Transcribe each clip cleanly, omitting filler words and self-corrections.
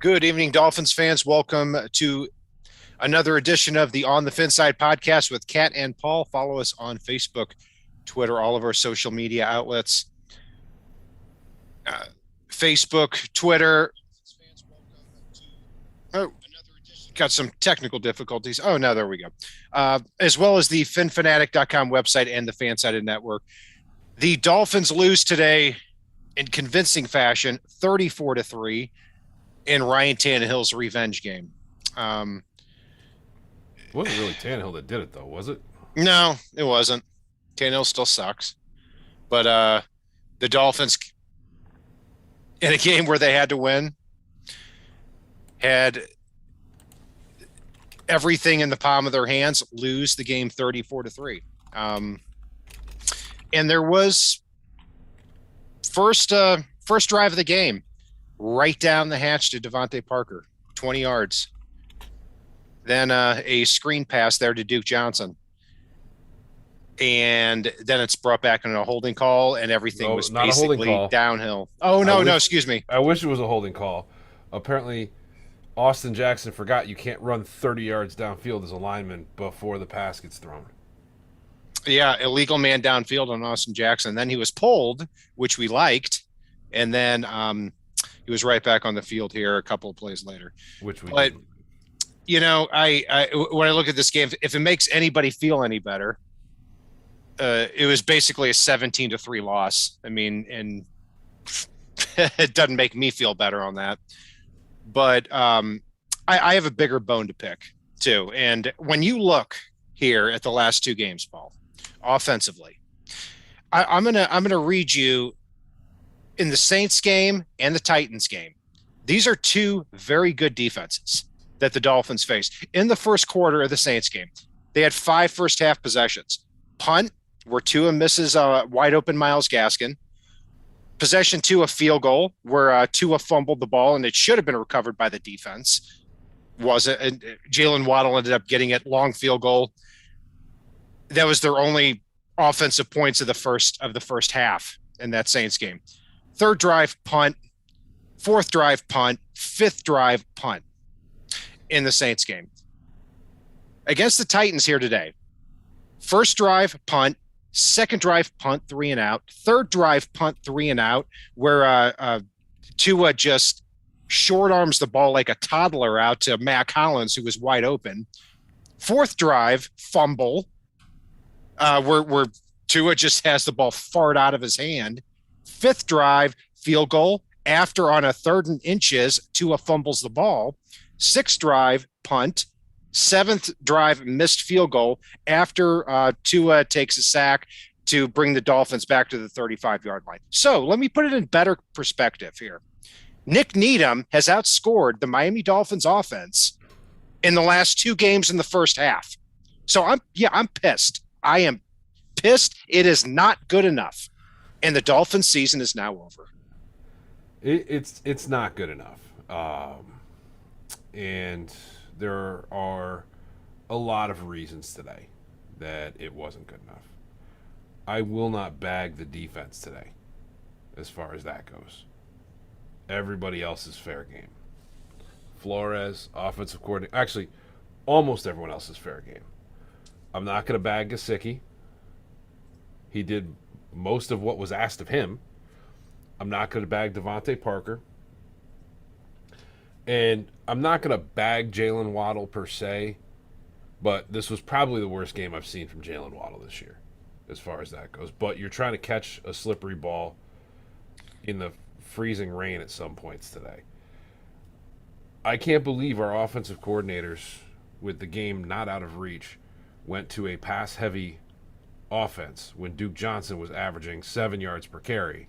Good evening, Dolphins fans. Welcome to another edition of the On the Fin Side podcast with Kat and Paul. Follow us on Facebook, Twitter, all of our social media outlets. Facebook, Twitter. Oh, got some technical difficulties. Oh, no, there we go. As well as the finfanatic.com website and the Fansided Network. The Dolphins lose today in convincing fashion, 34-3. In Ryan Tannehill's revenge game. It wasn't really Tannehill that did it, though, was it? No, it wasn't. Tannehill still sucks. But the Dolphins, in a game where they had to win, had everything in the palm of their hands, lose the game 34-3. And there was first drive of the game. Right down the hatch to Devontae Parker, 20 yards. Then a screen pass there to Duke Johnson. And then it's brought back in a holding call, and everything was basically downhill. Oh, no, excuse me. I wish it was a holding call. Apparently, Austin Jackson forgot you can't run 30 yards downfield as a lineman before the pass gets thrown. Yeah, illegal man downfield on Austin Jackson. Then he was pulled, which we liked, and then he was right back on the field here a couple of plays later. Didn't. You know, I when I look at this game, if it makes anybody feel any better, it was basically a 17-3 loss. I mean, and it doesn't make me feel better on that. But I have a bigger bone to pick too. And when you look here at the last two games, Paul, offensively, I'm gonna read you. In the Saints game and the Titans game, these are two very good defenses that the Dolphins faced. In the first quarter of the Saints game, they had 5 first-half possessions. Punt, where Tua misses wide-open Myles Gaskin. Possession 2, a field goal, where Tua fumbled the ball, and it should have been recovered by the defense. Wasn't. Jalen Waddle ended up getting it, long field goal. That was their only offensive points of the first half in that Saints game. Third drive, punt. Fourth drive, punt. Fifth drive, punt in the Saints game. Against the Titans here today, first drive, punt. Second drive, punt, 3 and out. Third drive, punt, 3 and out, where Tua just short arms the ball like a toddler out to Mac Hollins, who was wide open. Fourth drive, fumble, where Tua just has the ball fart out of his hand. Fifth drive, field goal. After on a 3rd and inches, Tua fumbles the ball. Sixth drive, punt. Seventh drive, missed field goal after Tua takes a sack to bring the Dolphins back to the 35-yard line. So let me put it in better perspective here. Nick Needham has outscored the Miami Dolphins offense in the last 2 games in the first half. So I'm pissed. I am pissed. It is not good enough. And the Dolphins season is now over. It's not good enough. And there are a lot of reasons today that it wasn't good enough. I will not bag the defense today as far as that goes. Everybody else is fair game. Flores, offensive coordinator. Actually, almost everyone else is fair game. I'm not going to bag Gesicki. He did most of what was asked of him. I'm not going to bag Devontae Parker. And I'm not going to bag Jalen Waddle per se, but this was probably the worst game I've seen from Jalen Waddle this year as far as that goes. But you're trying to catch a slippery ball in the freezing rain at some points today. I can't believe our offensive coordinators, with the game not out of reach, went to a pass-heavy offense when Duke Johnson was averaging 7 yards per carry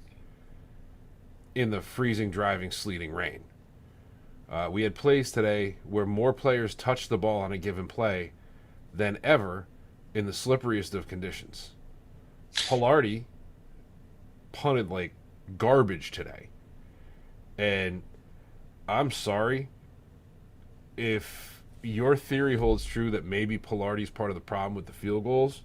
in the freezing, driving, sleeting rain. We had plays today where more players touched the ball on a given play than ever in the slipperiest of conditions. Pilardi punted like garbage today. And I'm sorry if your theory holds true that maybe Pilardi's part of the problem with the field goals.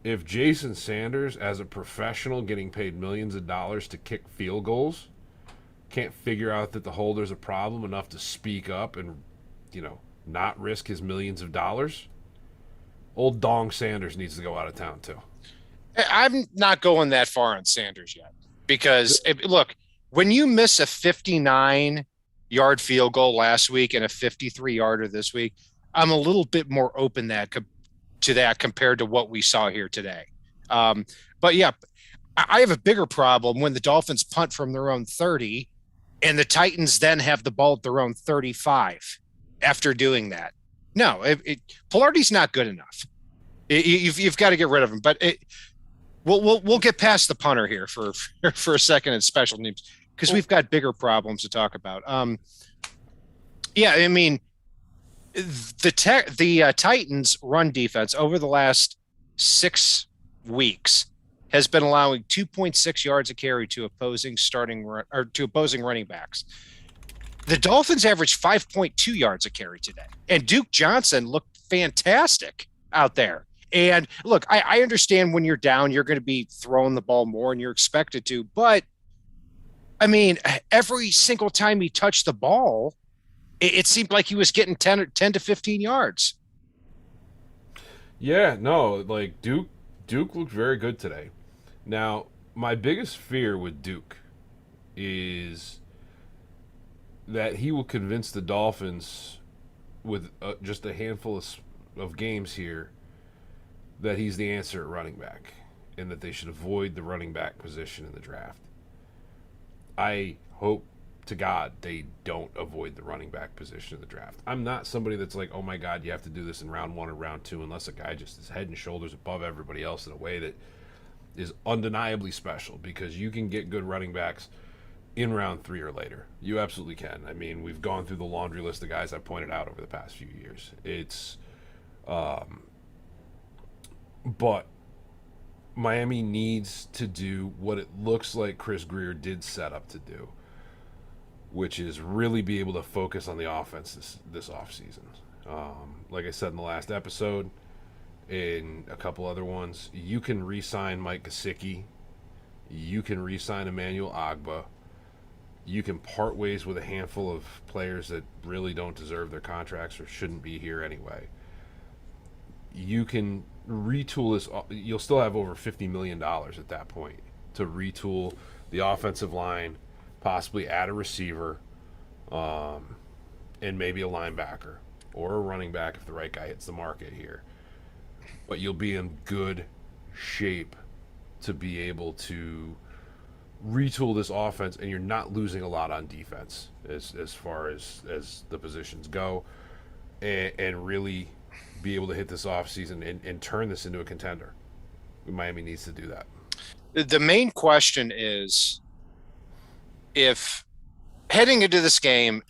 If Jason Sanders, as a professional getting paid millions of dollars to kick field goals, can't figure out that the holder's a problem enough to speak up and, not risk his millions of dollars, old Dong Sanders needs to go out of town too. I'm not going that far on Sanders yet because look, when you miss a 59-yard field goal last week and a 53-yarder this week, I'm a little bit more open to that compared to what we saw here today. But yeah, I have a bigger problem when the Dolphins punt from their own 30 and the Titans then have the ball at their own 35 after doing that. No, Pilardi's not good enough. You've got to get rid of him. But we'll get past the punter here for a second in special teams because we've got bigger problems to talk about. Yeah, I mean, the Titans' run defense over the last 6 weeks has been allowing 2.6 yards a carry to opposing running backs. The Dolphins averaged 5.2 yards a carry today, and Duke Johnson looked fantastic out there. And look, I understand when you're down, you're going to be throwing the ball more and you're expected to. But, I mean, every single time he touched the ball, it seemed like he was getting 10 to 15 yards. Yeah, no, like Duke looked very good today. Now, my biggest fear with Duke is that he will convince the Dolphins with just a handful of games here that he's the answer at running back and that they should avoid the running back position in the draft. I hope to God they don't avoid the running back position in the draft. I'm not somebody that's like, oh my God, you have to do this in round 1 or round 2 unless a guy just is head and shoulders above everybody else in a way that is undeniably special, because you can get good running backs in round 3 or later. You absolutely can. I mean, we've gone through the laundry list of guys I pointed out over the past few years. But Miami needs to do what it looks like Chris Grier did set up to do, which is really be able to focus on the offense this offseason. Like I said in the last episode, in a couple other ones, you can re-sign Mike Gesicki. You can re-sign Emmanuel Ogbah. You can part ways with a handful of players that really don't deserve their contracts or shouldn't be here anyway. You can retool this. You'll still have over $50 million at that point to retool the offensive line, possibly add a receiver, and maybe a linebacker or a running back if the right guy hits the market here. But you'll be in good shape to be able to retool this offense, and you're not losing a lot on defense as far as the positions go, and really be able to hit this offseason and turn this into a contender. Miami needs to do that. The main question is, if heading into this game,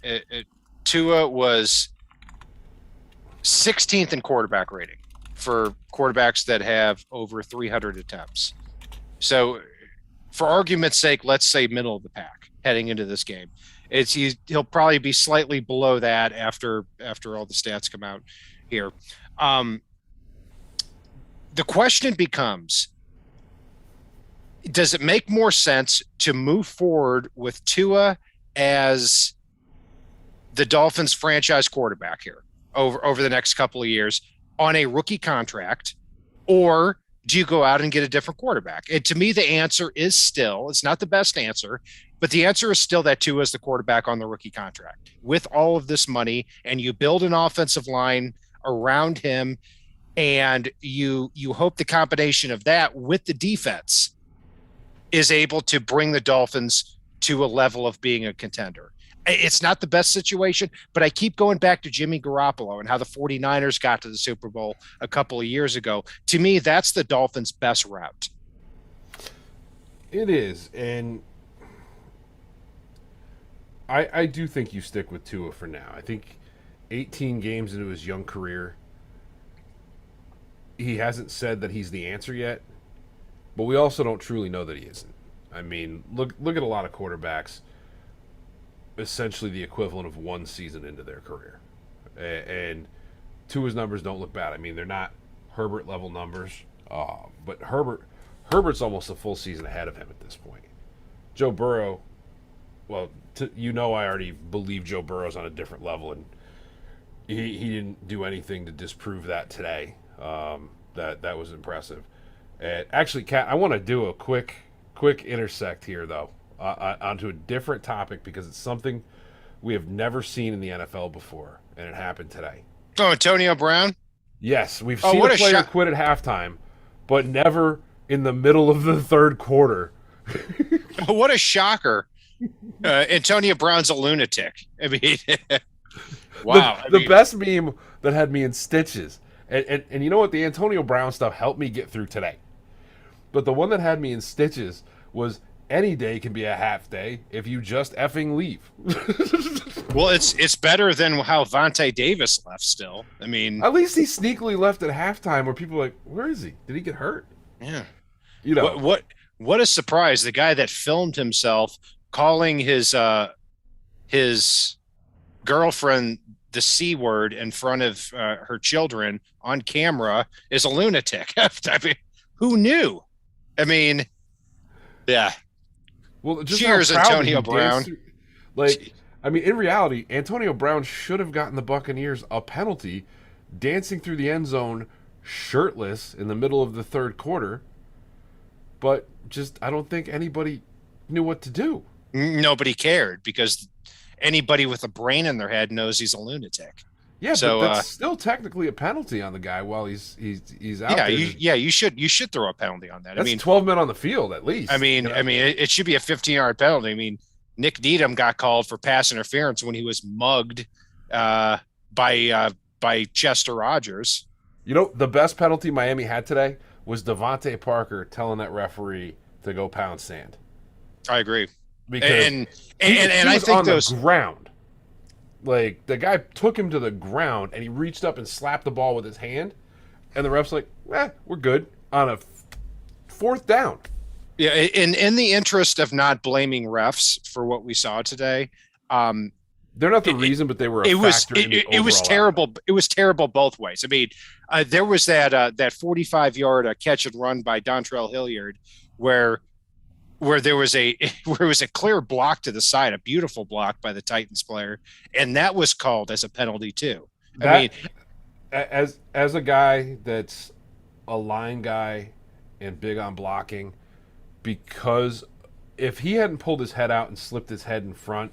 Tua was 16th in quarterback rating for quarterbacks that have over 300 attempts. So for argument's sake, let's say middle of the pack heading into this game. He'll probably be slightly below that after all the stats come out here. The question becomes, does it make more sense to move forward with Tua as the Dolphins franchise quarterback here over the next couple of years on a rookie contract, or do you go out and get a different quarterback? And to me, the answer is still, it's not the best answer, but the answer is still that Tua is the quarterback on the rookie contract with all of this money, and you build an offensive line around him, and you hope the combination of that with the defense is able to bring the Dolphins to a level of being a contender. It's not the best situation, but I keep going back to Jimmy Garoppolo and how the 49ers got to the Super Bowl a couple of years ago. To me, that's the Dolphins' best route. It is, and I do think you stick with Tua for now. I think 18 games into his young career, he hasn't said that he's the answer yet, but we also don't truly know that he isn't. I mean, look at a lot of quarterbacks, essentially the equivalent of one season into their career. And Tua's numbers don't look bad. I mean, they're not Herbert-level numbers, but Herbert's almost a full season ahead of him at this point. Joe Burrow, well, I already believe Joe Burrow's on a different level, and he didn't do anything to disprove that today. That was impressive. And actually, Kat, I want to do a quick intersect here, though, onto a different topic, because it's something we have never seen in the NFL before, and it happened today. Oh, Antonio Brown? Yes, we've seen a player quit at halftime, but never in the middle of the third quarter. What a shocker. Antonio Brown's a lunatic. I mean, wow. The best meme that had me in stitches. And you know what? The Antonio Brown stuff helped me get through today. But the one that had me in stitches was, any day can be a half day if you just effing leave. Well, it's better than how Vontae Davis left still. I mean, at least he sneakily left at halftime where people are like, where is he? Did he get hurt? Yeah. You know. What a surprise. The guy that filmed himself calling his girlfriend the C word in front of her children on camera is a lunatic. I mean, who knew? I mean, yeah. Well, just cheers, Antonio Brown. I mean, in reality, Antonio Brown should have gotten the Buccaneers a penalty dancing through the end zone shirtless in the middle of the third quarter. But just, I don't think anybody knew what to do. Nobody cared, because anybody with a brain in their head knows he's a lunatic. Yeah, so, but that's still technically a penalty on the guy while he's out. Yeah, you should throw a penalty on that. That's 12 men on the field at least. I mean, it should be a 15-yard penalty. I mean, Nick Needham got called for pass interference when he was mugged by Chester Rogers. You know, the best penalty Miami had today was Devontae Parker telling that referee to go pound sand. I agree. Because and I think on the ground. Like, the guy took him to the ground, and he reached up and slapped the ball with his hand, and the ref's like, we're good on a fourth down. Yeah, in the interest of not blaming refs for what we saw today, they're not the reason, but they were a factor in the overall it was terrible. outcome. It was terrible both ways. I mean, there was that 45-yard catch and run by Dontrell Hilliard where there was a clear block to the side, a beautiful block by the Titans player, and that was called as a penalty too. As a guy that's a line guy and big on blocking, because if he hadn't pulled his head out and slipped his head in front,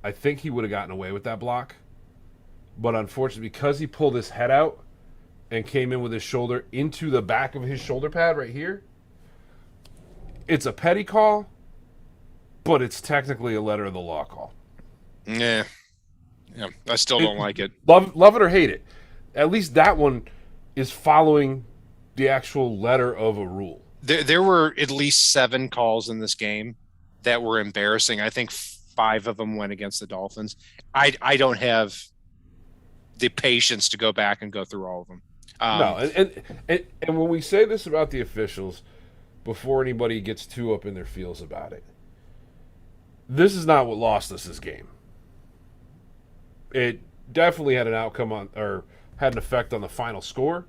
I think he would have gotten away with that block. But unfortunately, because he pulled his head out and came in with his shoulder into the back of his shoulder pad right here, it's a petty call, but it's technically a letter of the law call. Yeah, I still don't like it. Love it or hate it. At least that one is following the actual letter of a rule. There were at least 7 calls in this game that were embarrassing. I think 5 of them went against the Dolphins. I don't have the patience to go back and go through all of them. No, and when we say this about the officials, before anybody gets too up in their feels about it, this is not what lost us this game. It definitely had an outcome on, or had an effect on the final score,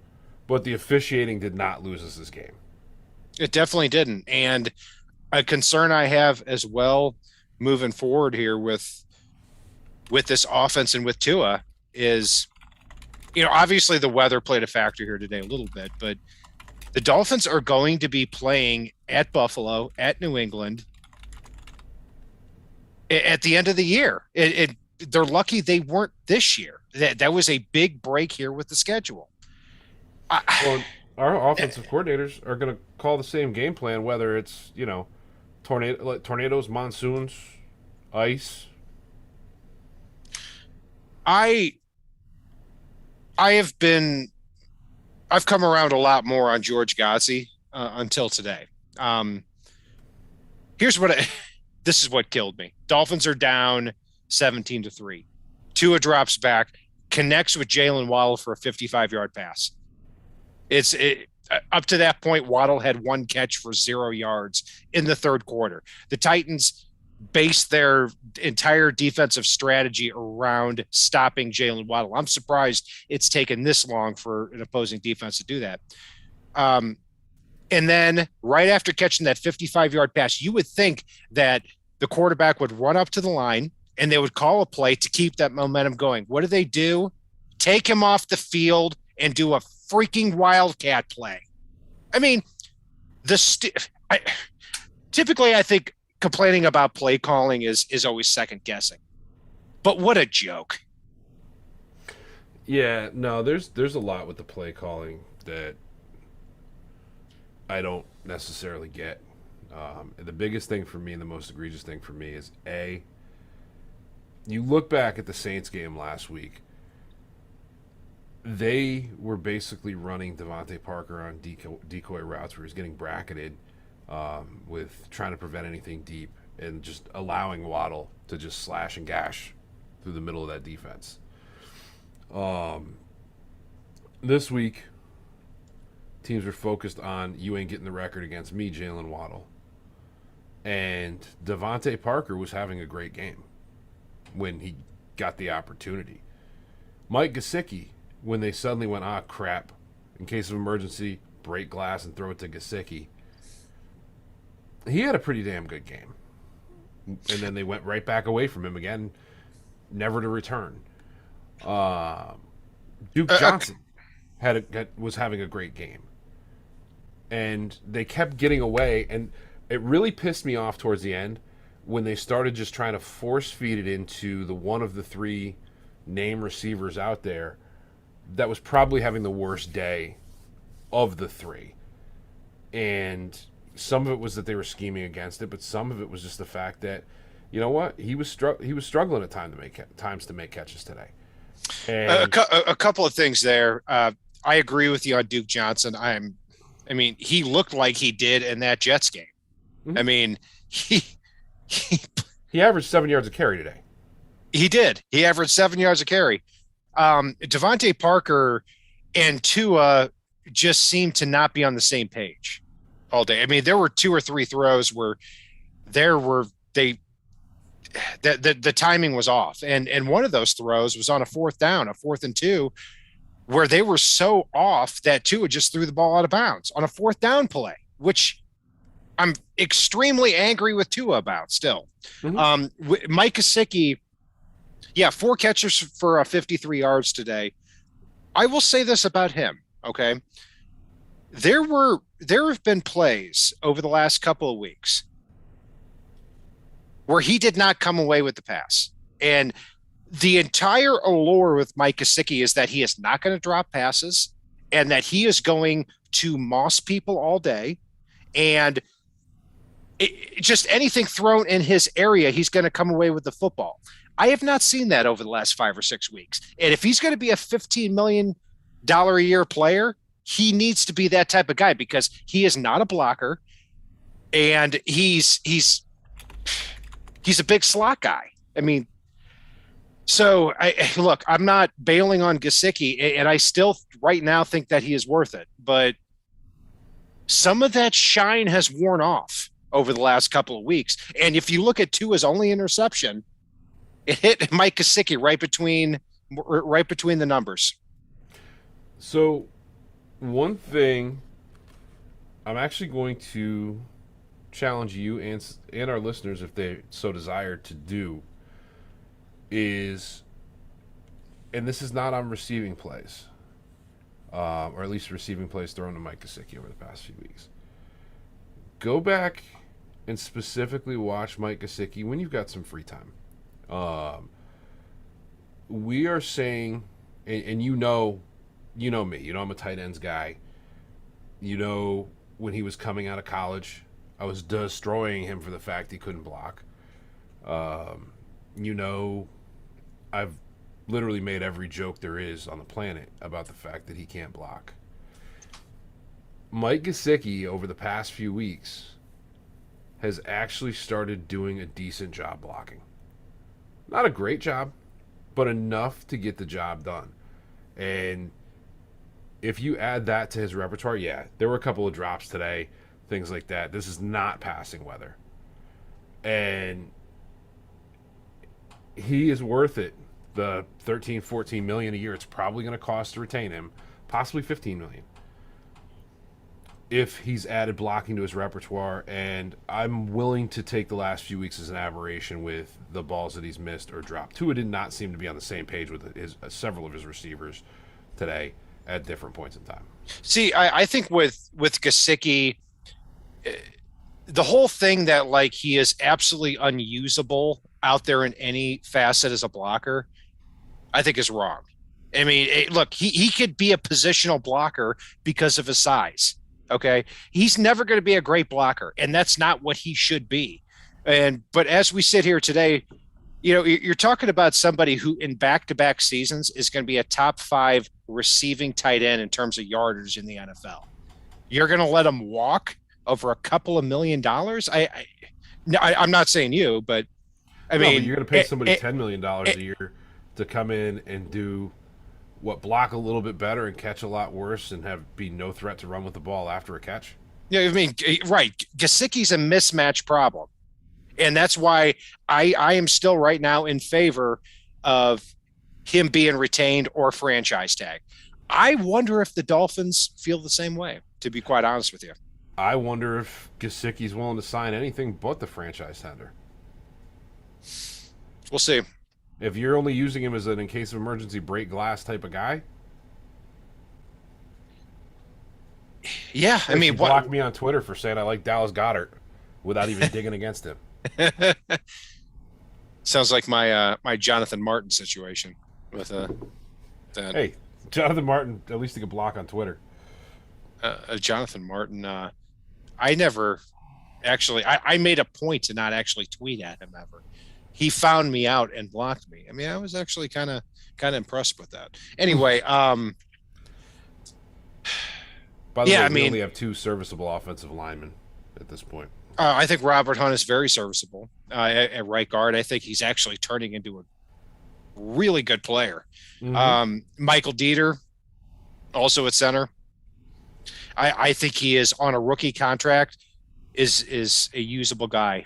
but the officiating did not lose us this game. It definitely didn't. And a concern I have as well moving forward here with this offense and with Tua is, obviously the weather played a factor here today a little bit, but the Dolphins are going to be playing at Buffalo, at New England, at the end of the year. They're lucky they weren't this year. That was a big break here with the schedule. Well, our offensive coordinators are going to call the same game plan, whether it's, tornadoes, monsoons, ice. I've come around a lot more on George Gesicki until today. This is what killed me. Dolphins are down 17-3. Tua drops back, connects with Jalen Waddle for a 55-yard pass. Up to that point, Waddle had 1 catch for 0 yards in the third quarter. The Titans based their entire defensive strategy around stopping Jalen Waddle. I'm surprised it's taken this long for an opposing defense to do that. And then right after catching that 55-yard pass, you would think that the quarterback would run up to the line and they would call a play to keep that momentum going. What do? Take him off the field and do a freaking wildcat play. I mean, typically I think complaining about play calling is always second guessing. But what a joke. Yeah, no, there's a lot with the play calling that I don't necessarily get. The biggest thing for me and the most egregious thing for me is you look back at the Saints game last week. They were basically running Devontae Parker on decoy routes where he's getting bracketed with trying to prevent anything deep and just allowing Waddle to just slash and gash through the middle of that defense. This week, teams were focused on you ain't getting the record against me, Jalen Waddle. And Devontae Parker was having a great game when he got the opportunity. Mike Gesicki, when they suddenly went, crap, in case of emergency, break glass and throw it to Gesicki, he had a pretty damn good game. And then they went right back away from him again, never to return. Duke Johnson was having a great game. And they kept getting away, and it really pissed me off towards the end when they started just trying to force feed it into the one of the three name receivers out there that was probably having the worst day of the three. And some of it was that they were scheming against it, but some of it was just the fact that, you know what, he was struggling at times to make catches today. And a couple of things there. I agree with you on Duke Johnson. I mean, he looked like he did in that Jets game. Mm-hmm. I mean, he averaged 7 yards a carry today. He did. He averaged 7 yards a carry. Devontae Parker and Tua just seemed to not be on the same page all day. I mean, there were 2 or 3 throws where the timing was off. And one of those throws was on a 4th and 2, where they were so off that Tua just threw the ball out of bounds on a 4th down play, which I'm extremely angry with Tua about still. Mm-hmm. Mike Gesicki, 4 catches for 53 yards today. I will say this about him, okay? There have been plays over the last couple of weeks where he did not come away with the pass. And the entire allure with Mike Gesicki is that he is not going to drop passes and that he is going to moss people all day. And just anything thrown in his area, he's going to come away with the football. I have not seen that over the last 5 or 6 weeks. And if he's going to be a $15 million a year player, he needs to be that type of guy because he is not a blocker. And he's a big slot guy. I mean, so look, I'm not bailing on Gesicki, and I still right now think that he is worth it. But some of that shine has worn off over the last couple of weeks. And if you look at Tua's only interception, it hit Mike Gesicki right between the numbers. So one thing I'm actually going to challenge you and our listeners, if they so desire to do, is, and this is not on receiving plays, or at least receiving plays thrown to Mike Gesicki over the past few weeks. Go back and specifically watch Mike Gesicki when you've got some free time. We are saying, and you know me, I'm a tight ends guy. When he was coming out of college, I was destroying him for the fact he couldn't block. I've literally made every joke there is on the planet about the fact that he can't block. Mike Gesicki, over the past few weeks, has actually started doing a decent job blocking. Not a great job, but enough to get the job done. And if you add that to his repertoire, there were a couple of drops today, things like that. This is not passing weather. And he is worth it. The 13, 14 million a year it's probably going to cost to retain him, possibly 15 million. if he's added blocking to his repertoire, and I'm willing to take the last few weeks as an aberration with the balls that he's missed or dropped. Tua did not seem to be on the same page with several of his receivers today at different points in time. See, I think with Gesicki, the whole thing that like he is absolutely unusable out there in any facet as a blocker, I think is wrong. I mean, look, he could be a positional blocker because of his size. Okay. He's never going to be a great blocker, and that's not what he should be. But as we sit here today, you know, you're talking about somebody who in back-to-back seasons is going to be a top 5 receiving tight end in terms of yardage in the NFL. You're going to let him walk over a couple of $1 million? I'm not saying you, but I mean, but you're going to pay somebody $10 million a year to come in and do what, block a little bit better and catch a lot worse and be no threat to run with the ball after a catch? Yeah, I mean, right. Gesicki's a mismatch problem. And that's why I am still right now in favor of him being retained or franchise tag. I wonder if the Dolphins feel the same way, to be quite honest with you. I wonder if Gesicki's willing to sign anything but the franchise tender. We'll see. If you're only using him as an in case of emergency break glass type of guy. Yeah, I mean, blocked me on Twitter for saying I like Dallas Goedert without even digging against him. Sounds like my my Jonathan Martin situation with that. Hey, Jonathan Martin, at least he could block on Twitter. Jonathan Martin, I never actually. I made a point to not actually tweet at him ever. He found me out and blocked me. I mean, I was actually kind of impressed with that. Anyway, by the way, I we mean, only have 2 serviceable linemen at this point. I think Robert Hunt is very serviceable at right guard. I think he's actually turning into a really good player. Mm-hmm. Michael Dieter, also at center. I think he is on a rookie contract, is a usable guy.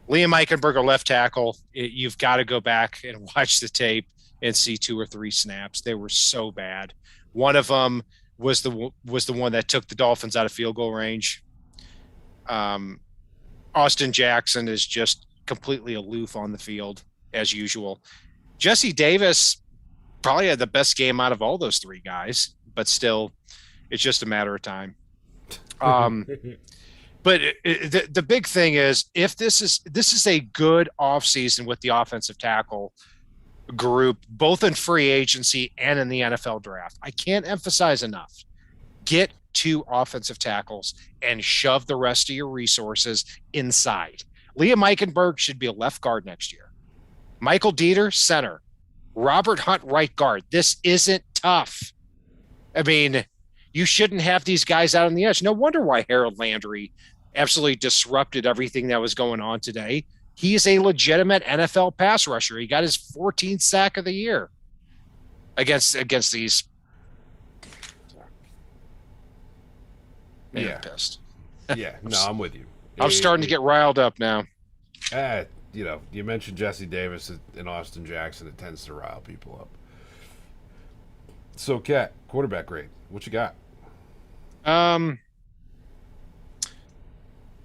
Liam Eichenberger, left tackle. You've got to go back and watch the tape and see 2 or 3 snaps. They were so bad. One of them was the one that took the Dolphins out of field goal range. Austin Jackson is just completely aloof on the field as usual. Jesse Davis probably had the best game out of all those 3 guys, but still, it's just a matter of time. But the big thing is, if this is a good offseason with the offensive tackle group, both in free agency and in the NFL draft, I can't emphasize enough. Get 2 offensive tackles and shove the rest of your resources inside. Liam Eichenberg should be a left guard next year. Michael Dieter, center. Robert Hunt, right guard. This isn't tough. I mean, you shouldn't have these guys out on the edge. No wonder why Harold Landry absolutely disrupted everything that was going on today. He is a legitimate NFL pass rusher. He got his 14th sack of the year against these. Man, yeah. I'm pissed. Yeah, no, I'm with you. I'm starting to get riled up now. You mentioned Jesse Davis and Austin Jackson. It tends to rile people up. So, Kat, quarterback grade. What you got?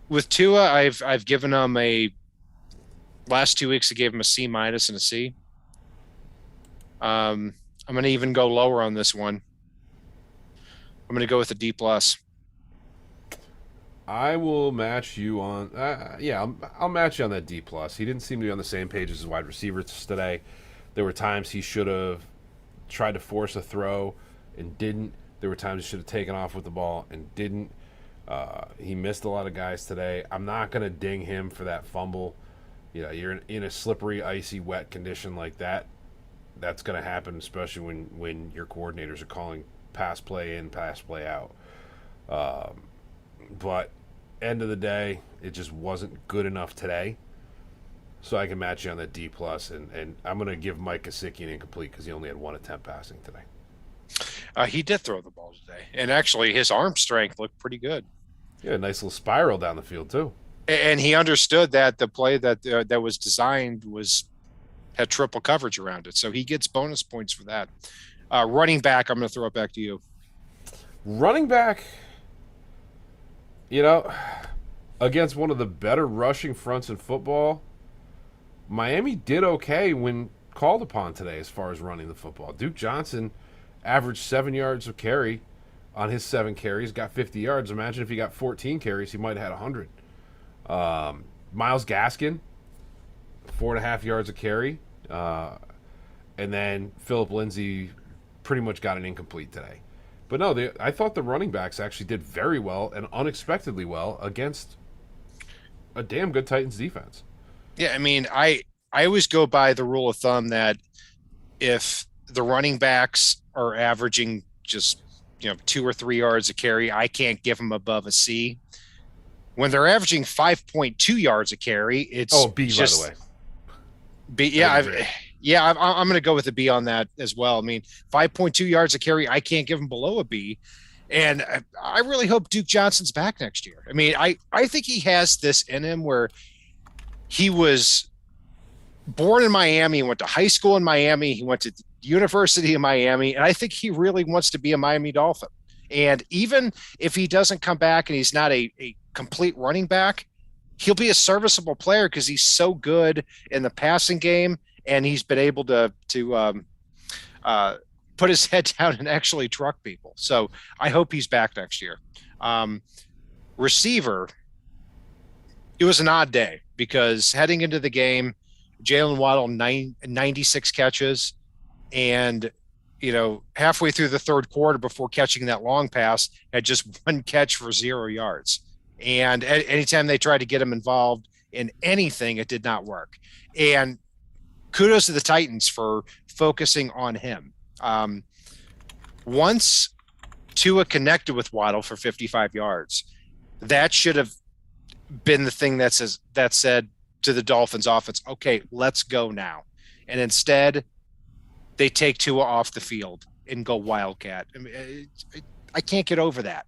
With Tua, I've given him last 2 weeks I gave him a C- and a C. I'm going to even go lower on this one. I'm going to go with a D+. I will match you on. I'll match you on that D+. He didn't seem to be on the same page as his wide receivers today. There were times he should have tried to force a throw and didn't. There were times he should have taken off with the ball and didn't. He missed a lot of guys today. I'm not going to ding him for that fumble. You know, you're in a slippery, icy, wet condition like that. That's going to happen, especially when your coordinators are calling pass play in, pass play out. But end of the day, it just wasn't good enough today. So I can match you on that D+, and I'm going to give Mike Gesicki an incomplete because he only had 1 attempt passing today. He did throw the ball today, and actually his arm strength looked pretty good. Yeah, a nice little spiral down the field too. And he understood that the play that was designed had triple coverage around it, so he gets bonus points for that. Running back, I'm going to throw it back to you. Running back, You know, against one of the better rushing fronts in football, Miami did okay when called upon today as far as running the football. Duke Johnson averaged 7 yards of carry on his 7 carries, got 50 yards. Imagine if he got 14 carries, he might have had 100. Miles Gaskin, 4.5 yards of carry. And then Phillip Lindsay pretty much got an incomplete today. But no, I thought the running backs actually did very well and unexpectedly well against a damn good Titans defense. Yeah, I mean, I always go by the rule of thumb that if the running backs are averaging just 2 or 3 yards a carry, I can't give them above a C. When they're averaging 5.2 yards a carry, it's B, just by the way. B. Yeah, I'm going to go with a B on that as well. I mean, 5.2 yards a carry, I can't give them below a B. And I really hope Duke Johnson's back next year. I mean, I think he has this in him where he was born in Miami, went to high school in Miami, he went to University of Miami, and I think he really wants to be a Miami Dolphin. And even if he doesn't come back and he's not a complete running back, he'll be a serviceable player because he's so good in the passing game, and he's been able to put his head down and actually truck people. So I hope he's back next year. Receiver, it was an odd day because heading into the game, Jalen Waddle 96 catches, and halfway through the third quarter before catching that long pass, had just 1 catch for 0 yards. And anytime they tried to get him involved in anything, it did not work. And kudos to the Titans for focusing on him. Once Tua connected with Waddle for 55 yards, that should have been the thing that said to the Dolphins offense, okay, let's go now. And instead, they take Tua off the field and go Wildcat. I mean, I can't get over that.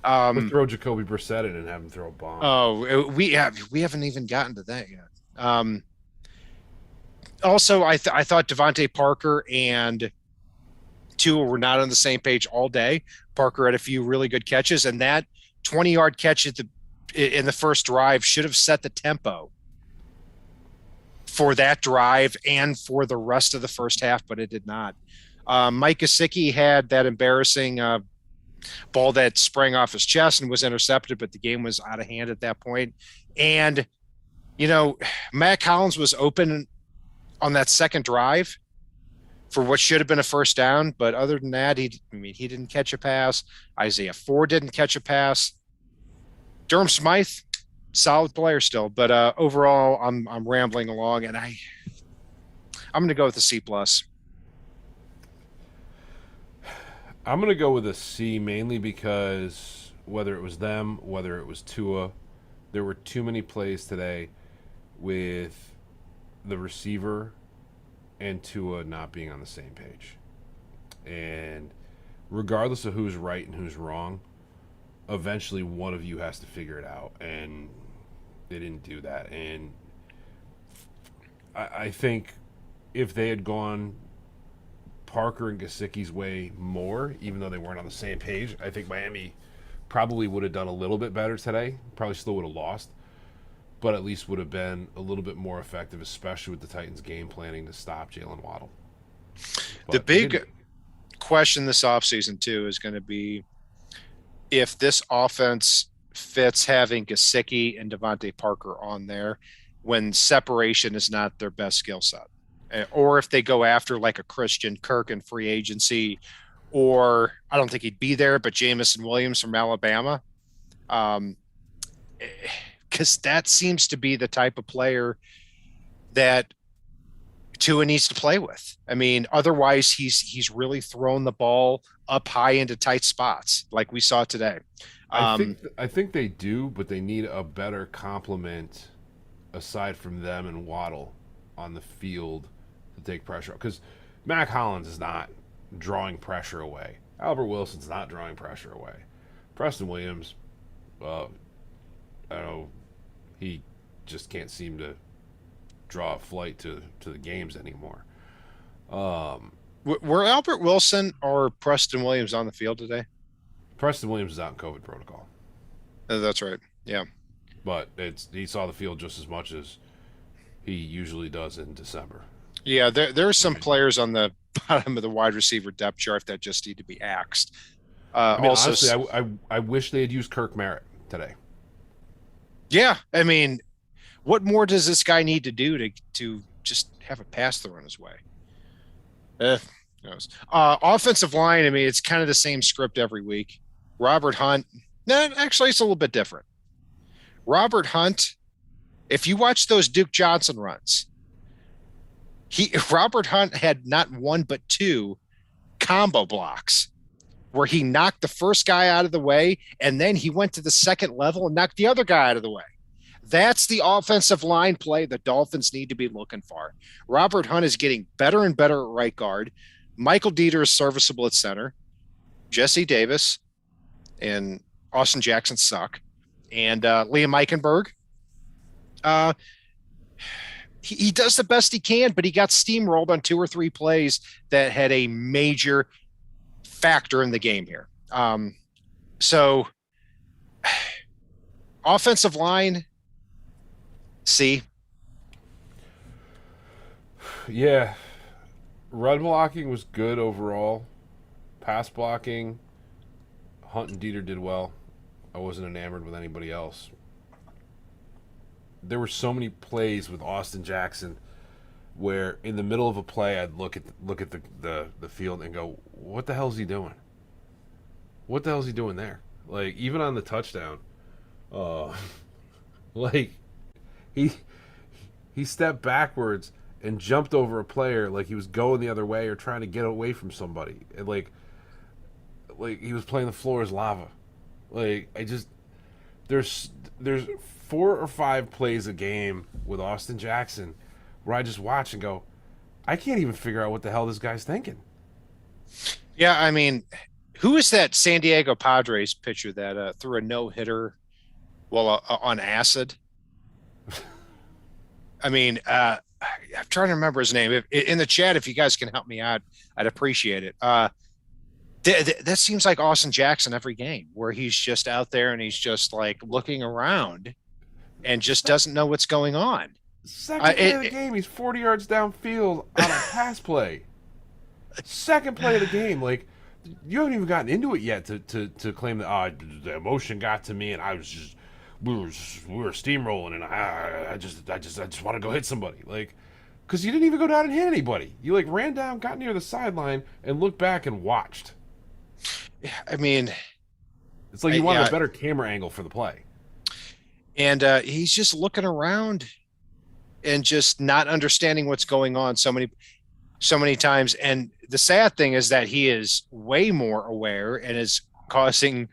Throw Jacoby Brissett in and have him throw a bomb. Oh, we haven't even gotten to that yet. Also, I thought Devontae Parker and Tua were not on the same page all day. Parker had a few really good catches, and that 20-yard catch in the first drive should have set the tempo for that drive and for the rest of the first half, but it did not. Mike Gesicki had that embarrassing ball that sprang off his chest and was intercepted, but the game was out of hand at that point. And, Matt Collins was open on that second drive for what should have been a first down. But other than that, he didn't catch a pass. Isaiah Ford didn't catch a pass. Durham Smythe, solid player still, but overall, I'm rambling along, and I'm going to go with a C+. I'm going to go with a C mainly because whether it was them, whether it was Tua, there were too many plays today with the receiver and Tua not being on the same page. And regardless of who's right and who's wrong, eventually one of you has to figure it out. And they didn't do that. And I think if they had gone Parker and Gesicki's way more, even though they weren't on the same page, I think Miami probably would have done a little bit better today. Probably still would have lost, but at least would have been a little bit more effective, especially with the Titans' game planning to stop Jalen Waddle. But the big question this offseason, too, is going to be if this offense fits having Gesicki and Devontae Parker on there when separation is not their best skill set. Or if they go after like a Christian Kirk in free agency, or I don't think he'd be there, but Jamison Williams from Alabama. Because that seems to be the type of player that Tua needs to play with. I mean, otherwise he's really thrown the ball up high into tight spots like we saw today. I think they do, but they need a better complement aside from them and Waddle on the field to take pressure. Because Mac Hollins is not drawing pressure away. Albert Wilson's not drawing pressure away. Preston Williams, I don't know, he just can't seem to draw a flight to the games anymore. Were Albert Wilson or Preston Williams on the field today? Preston Williams is out in COVID protocol. That's right. Yeah. But he saw the field just as much as he usually does in December. Yeah, there are some players on the bottom of the wide receiver depth chart that just need to be axed. I mean, Also, honestly, I wish they had used Kirk Merritt today. yeah, I mean, what more does this guy need to do to just have a pass thrown his way? Who knows? Offensive line, I mean, it's kind of the same script every week. Robert Hunt, no, actually, it's a little bit different. Robert Hunt, if you watch those Duke Johnson runs, Robert Hunt had not one but two combo blocks where he knocked the first guy out of the way, and then he went to the second level and knocked the other guy out of the way. That's the offensive line play the Dolphins need to be looking for. Robert Hunt is getting better and better at right guard. Michael Dieter is serviceable at center. Jesse Davis and Austin Jackson suck. And Liam Eichenberg, he does the best he can, but he got steamrolled on 2 or 3 plays that had a major factor in the game here. So offensive line, C. Yeah. Run blocking was good overall. Pass blocking, Hunt and Dieter did well. I wasn't enamored with anybody else. There were so many plays with Austin Jackson where in the middle of a play I'd look at the field and go, what the hell is he doing? What the hell is he doing there? Like, even on the touchdown, like he stepped backwards and jumped over a player like he was going the other way or trying to get away from somebody. And like he was playing the floor as lava. Like, there's 4 or 5 plays a game with Austin Jackson where I just watch and go, I can't even figure out what the hell this guy's thinking. Yeah, I mean, who is that San Diego Padres pitcher that threw a no-hitter on acid? I mean, I'm trying to remember his name. In the chat, if you guys can help me out, I'd appreciate it. That seems like Austin Jackson every game, where he's just out there and he's just like looking around and just doesn't know what's going on. Second play of the game, he's 40 yards downfield on a pass play. Second play of the game, like, you haven't even gotten into it yet to claim that the emotion got to me and I was just we were steamrolling and I just want to go hit somebody, like, because you didn't even go down and hit anybody. You like ran down, got near the sideline, and looked back and watched. I mean, it's like you wanted a better camera angle for the play. And he's just looking around and just not understanding what's going on so many times. And the sad thing is that he is way more aware and is causing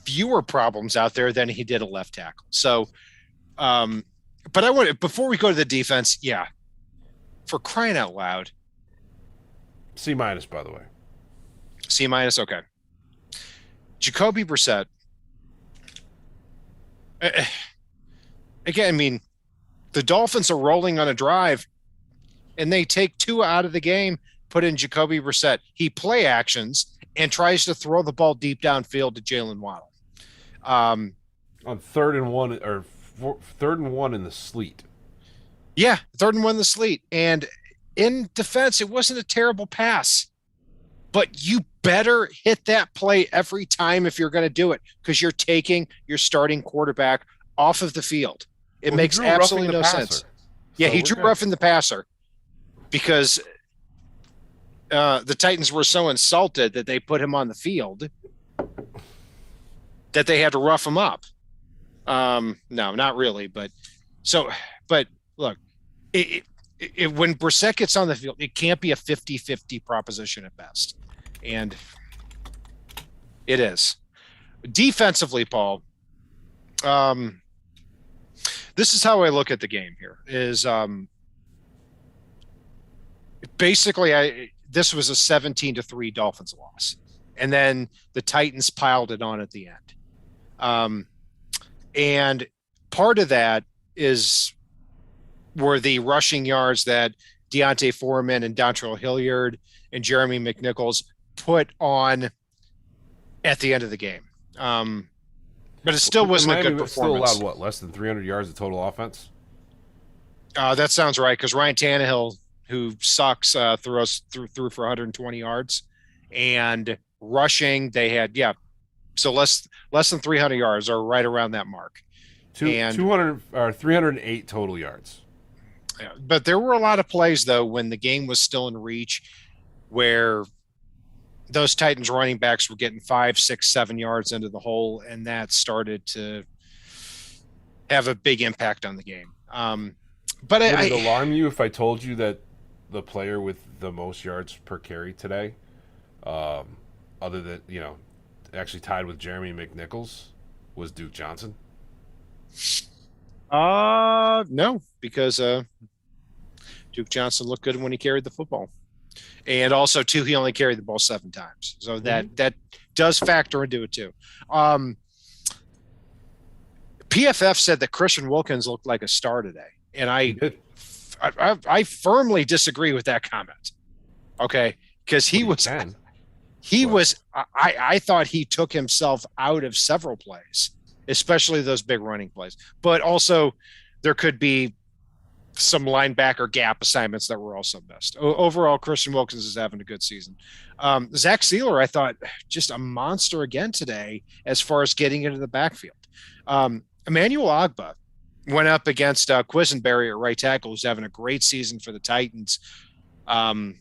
fewer problems out there than he did a left tackle. So, but I want to, before we go to the defense, for crying out loud. C-, by the way. C-, okay. Jacoby Brissett. Again, I mean, the Dolphins are rolling on a drive, and they take Tua out of the game, put in Jacoby Brissett. He play actions and tries to throw the ball deep downfield to Jalen Waddle. On 3rd and 1 or 3rd and 1 in the sleet. Yeah, 3rd and 1 in the sleet. And in defense, it wasn't a terrible pass. But you better hit that play every time if you're going to do it, because you're taking your starting quarterback off of the field. It makes absolutely no sense. Yeah, he drew roughing the passer because the Titans were so insulted that they put him on the field that they had to rough him up. No, not really. But look, when Brissett gets on the field, it can't be a 50-50 proposition at best. And it is. Defensively, Paul, this is how I look at the game here is basically this was a 17-3 Dolphins loss. And then the Titans piled it on at the end. And part of that were the rushing yards that Deontay Foreman and Dontrell Hilliard and Jeremy McNichols put on at the end of the game. but it still wasn't a good Miami still allowed performance. what, less than 300 yards of total offense? That sounds right because Ryan Tannehill, who sucks, threw for 120 yards, and rushing they had so less than 300 yards or right around that mark. And 200 or 308 total yards. but there were a lot of plays though when the game was still in reach where those Titans running backs were getting 5, 6, 7 yards into the hole, and that started to have a big impact on the game. But Would it alarm you if I told you that the player with the most yards per carry today, other than actually tied with Jeremy McNichols, was Duke Johnson? No, because Duke Johnson looked good when he carried the football. And also, too, he only carried the ball 7 times. So that does factor into it, too. PFF said that Christian Wilkins looked like a star today. And I firmly disagree with that comment. Okay. Because I thought he took himself out of several plays, especially those big running plays. But also, there could be some linebacker gap assignments that were also missed. Overall, Christian Wilkins is having a good season. Zach Sealer, I thought, just a monster again today as far as getting into the backfield. Emmanuel Ogbah went up against Quisenberry at right tackle, who's having a great season for the Titans. And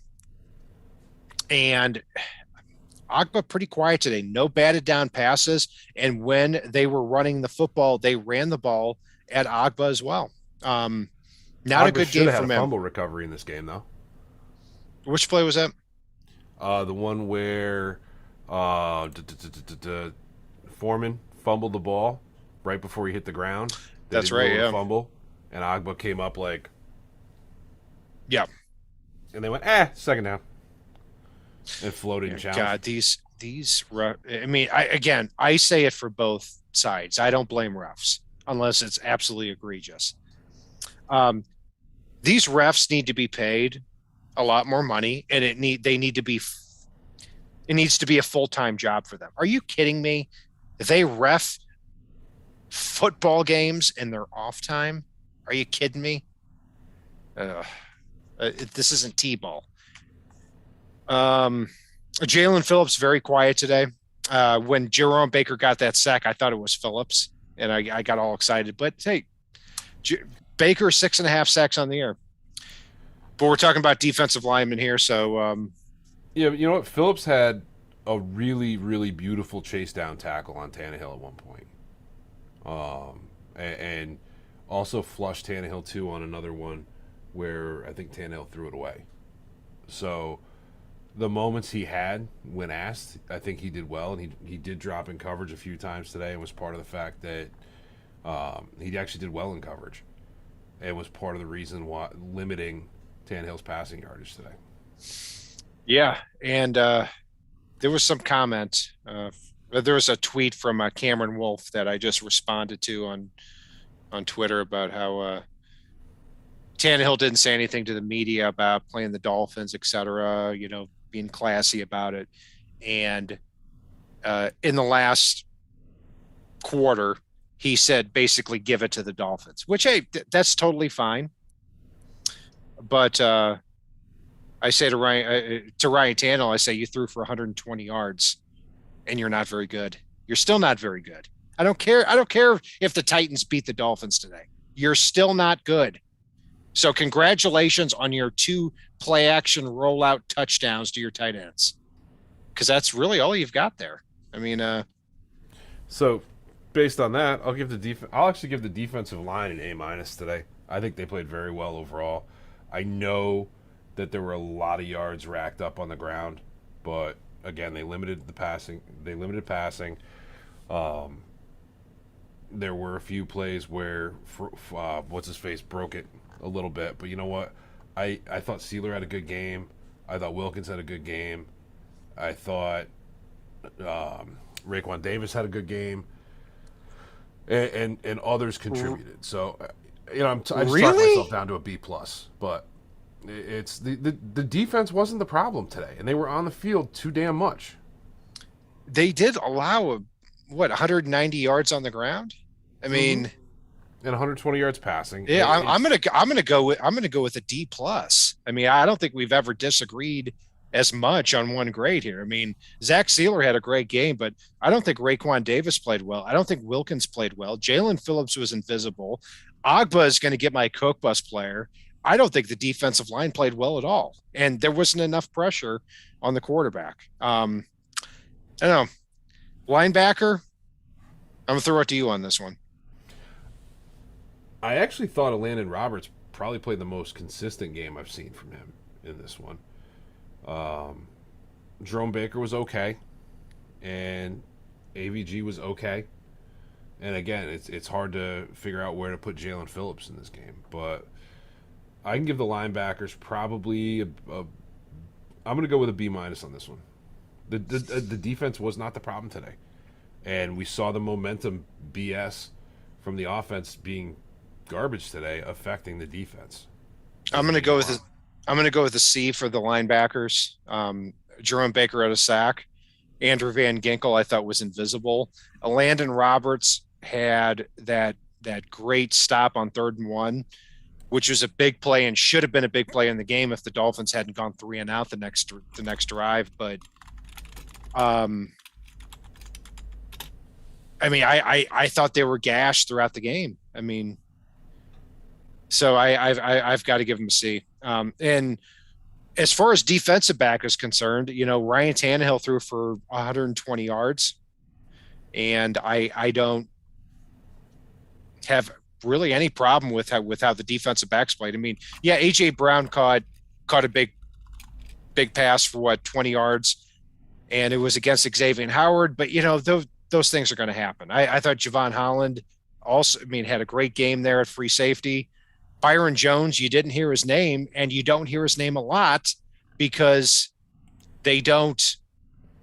Ogbah pretty quiet today. No batted down passes. And when they were running the football, they ran the ball at Ogbah as well. Not a good game from him. Had a fumble recovery in this game, though. Which play was that? The one where Foreman fumbled the ball right before he hit the ground. That's right, yeah. Fumble, and Ogbah came up yeah. And they went, second down. And floated and challenged. God, I say it for both sides. I don't blame refs unless it's absolutely egregious. These refs need to be paid a lot more money, and it needs to be a full-time job for them. Are you kidding me? They ref football games in their off time? Are you kidding me? This isn't T-ball. Jalen Phillips very quiet today. When Jerome Baker got that sack, I thought it was Phillips, and I got all excited. But hey, Baker 6.5 sacks on the year. But we're talking about defensive linemen here, so yeah. You know what? Phillips had a really, really beautiful chase down tackle on Tannehill at one point, and also flushed Tannehill too on another one where I think Tannehill threw it away. So the moments he had when asked, I think he did well, and he did drop in coverage a few times today, and was part of the fact that he actually did well in coverage. It was part of the reason why limiting Tannehill's passing yardage today. Yeah, and there was some comment. There was a tweet from Cameron Wolf that I just responded to on Twitter about how Tannehill didn't say anything to the media about playing the Dolphins, et cetera, being classy about it. And in the last quarter, he said basically give it to the Dolphins, which, hey, that's totally fine. But I say to Ryan Tannehill, I say, you threw for 120 yards and you're not very good. You're still not very good. I don't care if the Titans beat the Dolphins today. You're still not good. So congratulations on your 2 play action rollout touchdowns to your tight ends, because that's really all you've got there. I mean, so based on that, I'll actually give the defensive line an A- today. I think they played very well overall. I know that there were a lot of yards racked up on the ground, but again, they limited passing. There were a few plays where what's his face broke it a little bit, but you know what? I thought Sealer had a good game. I thought Wilkins had a good game. I thought Raekwon Davis had a good game, and others contributed. So I just talked myself down to a B+, but it's the defense wasn't the problem today, and they were on the field too damn much. They did allow what, 190 yards on the ground. I Mm-hmm. mean, And 120 yards passing. yeah, I'm gonna go with a D plus. I mean, I don't think we've ever disagreed as much on one grade here. I mean, Zach Sealer had a great game, but I don't think Raekwon Davis played well. I don't think Wilkins played well. Jalen Phillips was invisible. Agba is going to get my Coke bus player. I don't think the defensive line played well at all, and there wasn't enough pressure on the quarterback. I don't know. Linebacker, I'm gonna throw it to you on this one. I actually thought Landon Roberts probably played the most consistent game I've seen from him in this one. Um, Jerome Baker was okay, and AVG was okay. And again, it's hard to figure out where to put Jalen Phillips in this game, but I can give the linebackers probably I'm going to go with a B minus on this one. The defense was not the problem today, and we saw the momentum BS from the offense being garbage today affecting the defense I'm as the gonna game go went with on. I'm gonna go with a C for the linebackers. Jerome Baker had a sack. Andrew Van Ginkel I thought was invisible. Landon Roberts had that great stop on 3rd and 1, which was a big play and should have been a big play in the game if the Dolphins hadn't gone 3-and-out the next drive. But um, I mean, I thought they were gashed throughout the game. I mean, so I've got to give them a C. And as far as defensive back is concerned, Ryan Tannehill threw for 120 yards, and I don't have really any problem with how the defensive backs played. I mean, yeah, AJ Brown caught a big pass for 20 yards, and it was against Xavier Howard. But those things are going to happen. I thought Javon Holland also, I mean, had a great game there at free safety. Byron Jones, you didn't hear his name, and you don't hear his name a lot because they don't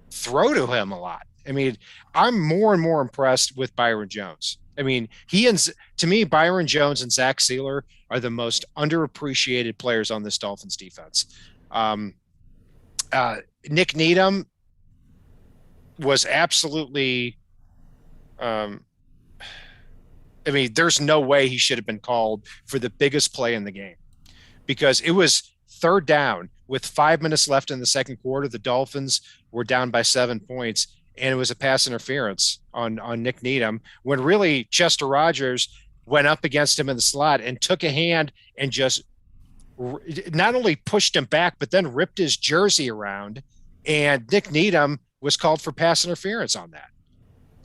throw to him a lot. I mean, I'm more and more impressed with Byron Jones. I mean, to me, Byron Jones and Zach Sealer are the most underappreciated players on this Dolphins defense. Um, Nick Needham was absolutely. Um, I mean, there's no way he should have been called for the biggest play in the game because it was 3rd down with 5 minutes left in the second quarter. The Dolphins were down by 7 points, and it was a pass interference on Nick Needham when really Chester Rogers went up against him in the slot and took a hand and just not only pushed him back, but then ripped his jersey around. And Nick Needham was called for pass interference on that.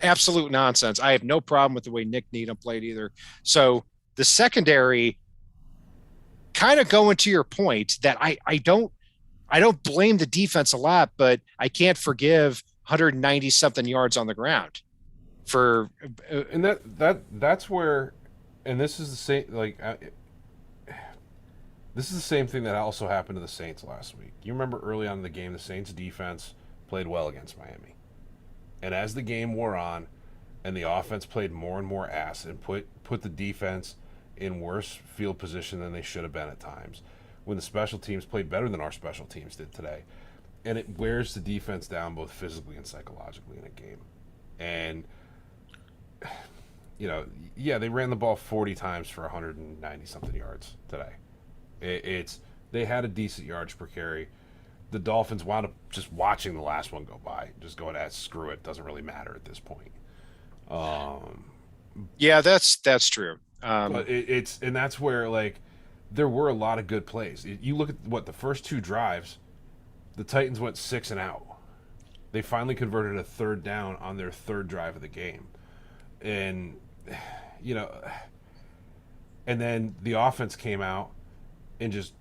Absolute nonsense. I have no problem with the way Nick Needham played either. So the secondary, kind of going to your point, that I don't blame the defense a lot, but I can't forgive 190 something yards on the ground for. And that's where, and this is the same this is the same thing that also happened to the Saints last week. You remember early on in the game, the Saints defense played well against Miami. And as the game wore on and the offense played more and more ass and put the defense in worse field position than they should have been at times, when the special teams played better than our special teams did today. And it wears the defense down both physically and psychologically in a game. And, yeah, they ran the ball 40 times for 190-something yards today. They had a decent yards per carry. The Dolphins wound up just watching the last one go by, just going, screw it, doesn't really matter at this point. Yeah, that's true. But and that's where there were a lot of good plays. You look at the first 2 drives, the Titans went 6-and-out. They finally converted a 3rd down on their 3rd drive of the game, and and then the offense came out and just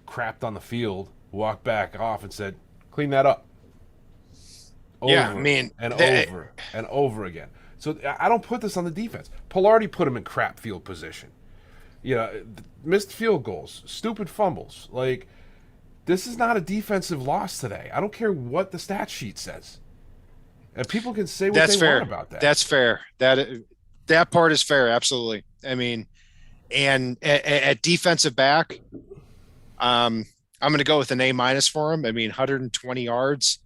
crapped on the field, walked back off, and said, "Clean that up." Over Yeah, I mean, and over and over again. So I don't put this on the defense. Pilardi put him in crap field position. Missed field goals, stupid fumbles. This is not a defensive loss today. I don't care what the stat sheet says. And people can say what that's they fair. want about that. That's fair. That part is fair. Absolutely. I mean, and at defensive back, I'm going to go with an A- for him. I mean, 120 yards.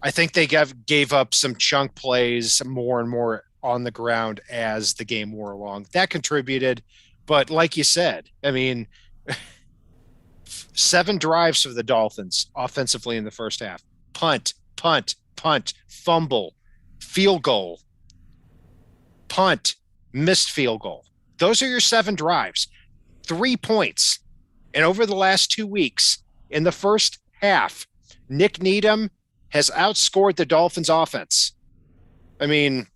I think they gave up some chunk plays more and more on the ground as the game wore along. That contributed, but like you said, I mean, 7 drives for the Dolphins offensively in the first half. Punt, punt, punt, fumble, field goal, punt, missed field goal. Those are your 7 drives. 3 points. And over the last 2 weeks, in the first half, Nick Needham has outscored the Dolphins offense. I mean,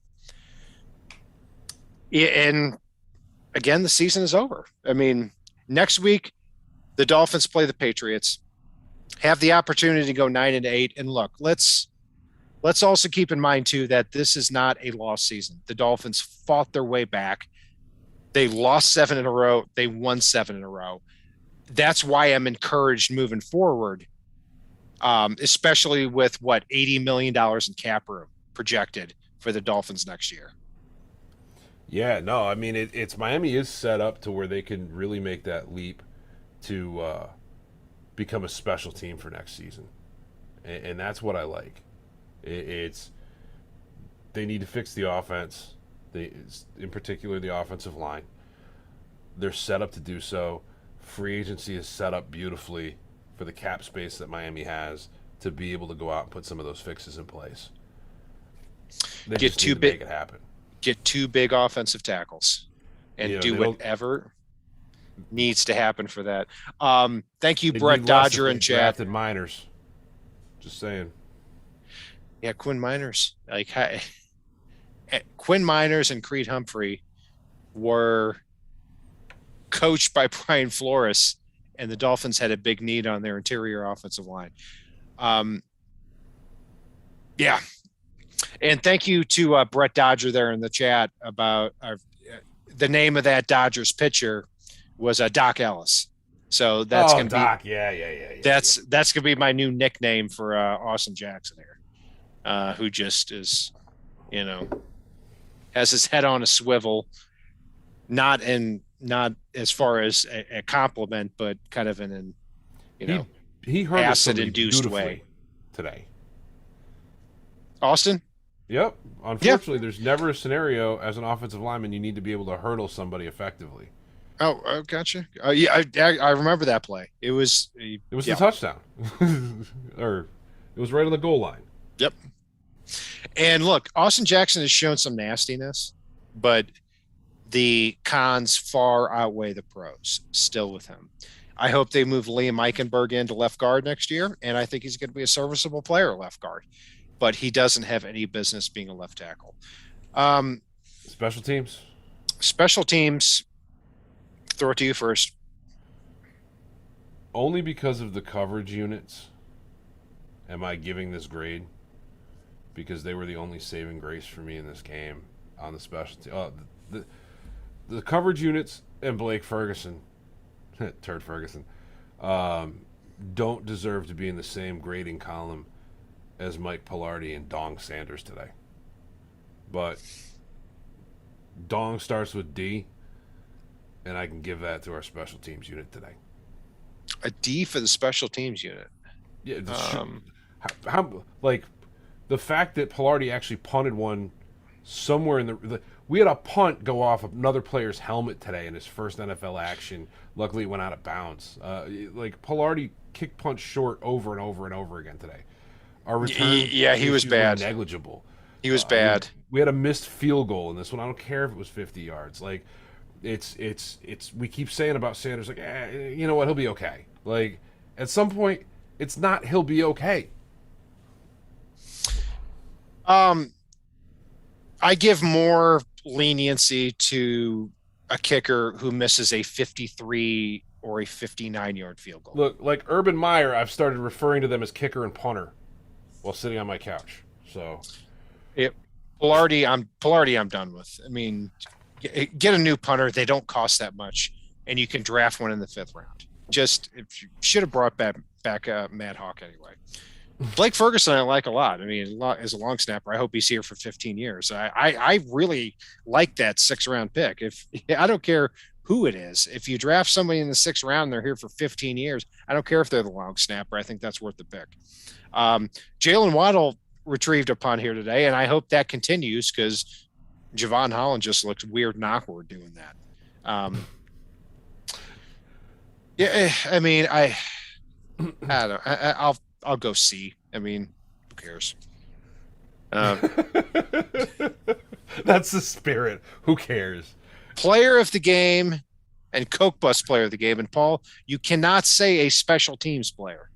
and again, the season is over. I mean, next week, the Dolphins play the Patriots, have the opportunity to go 9-8. And look, let's also keep in mind too that this is not a lost season. The Dolphins fought their way back. They lost 7 in a row. They won 7 in a row. That's why I'm encouraged moving forward, especially with $80 million in cap room projected for the Dolphins next year. Yeah, no, I mean it's Miami is set up to where they can really make that leap to become a special team for next season, and that's what I like. It's they need to fix the offense, in particular the offensive line. They're set up to do so. Free agency is set up beautifully for the cap space that Miami has to be able to go out and put some of those fixes in place. They Get just too need to big. make it happen. Get 2 big offensive tackles and do whatever needs to happen for that. Thank you, Brett Dodger in chat. Drafted minors. Just saying. Yeah, Quinn Miners. Quinn Miners and Creed Humphrey were coached by Brian Flores, and the Dolphins had a big need on their interior offensive line. Yeah. And thank you to Brett Dodger there in the chat about the name of that Dodgers pitcher was Doc Ellis. So that's going to be Doc. That's going to be my new nickname for Austin Jackson here, who just is, has his head on a swivel, not as far as a compliment, but kind of in an he acid-induced way today. Austin? Yep. Unfortunately, there's never a scenario as an offensive lineman you need to be able to hurdle somebody effectively. Oh, gotcha. Yeah, I remember that play. It was the touchdown, or it was right on the goal line. Yep. And look, Austin Jackson has shown some nastiness, but the cons far outweigh the pros still with him. I hope they move Liam Eichenberg into left guard next year, and I think he's going to be a serviceable player at left guard. But he doesn't have any business being a left tackle. Special teams. Throw it to you first. Only because of the coverage units am I giving this grade, because they were the only saving grace for me in this game on the special team. The coverage units and Blake Ferguson, Turd Ferguson, don't deserve to be in the same grading column as Mike Pilardi and Dong Sanders today. But Dong starts with D, and I can give that to our special teams unit today. A D for the special teams unit. Yeah. How like the fact that Pilardi actually punted one somewhere in the we had a punt go off another player's helmet today in his first NFL action. Luckily, it went out of bounds. Like Pilardi kicked punch short over and over and over again today. Our return, he was bad. Negligible. He was bad. We had a missed field goal in this one. I don't care if it was 50 yards. Like, it's. We keep saying about Sanders, like, you know what? He'll be okay. Like, at some point, it's not. He'll be okay. I give more leniency to a kicker who misses a 53 or a 59-yard field goal. Look, like Urban Meyer, I've started referring to them as kicker and punter while sitting on my couch. So, Pilardi, I'm done with. I mean, get a new punter. They don't cost that much, and you can draft one in the 5th round. Just should have brought back Matt Hawk anyway. Blake Ferguson, I like a lot. I mean, as a long snapper, I hope he's here for 15 years. I really like that 6th round pick. I don't care who it is. If you draft somebody in the 6th round, they're here for 15 years. I don't care if they're the long snapper. I think that's worth the pick. Jalen Waddle, retrieved a punt here today, and I hope that continues because Javon Holland just looked weird and awkward doing that. Yeah, I mean, I don't know. I'll go C. I mean, who cares? Um, That's the spirit. Who cares? Player of the game and Coke Bus player of the game. And Paul, you cannot say a special teams player.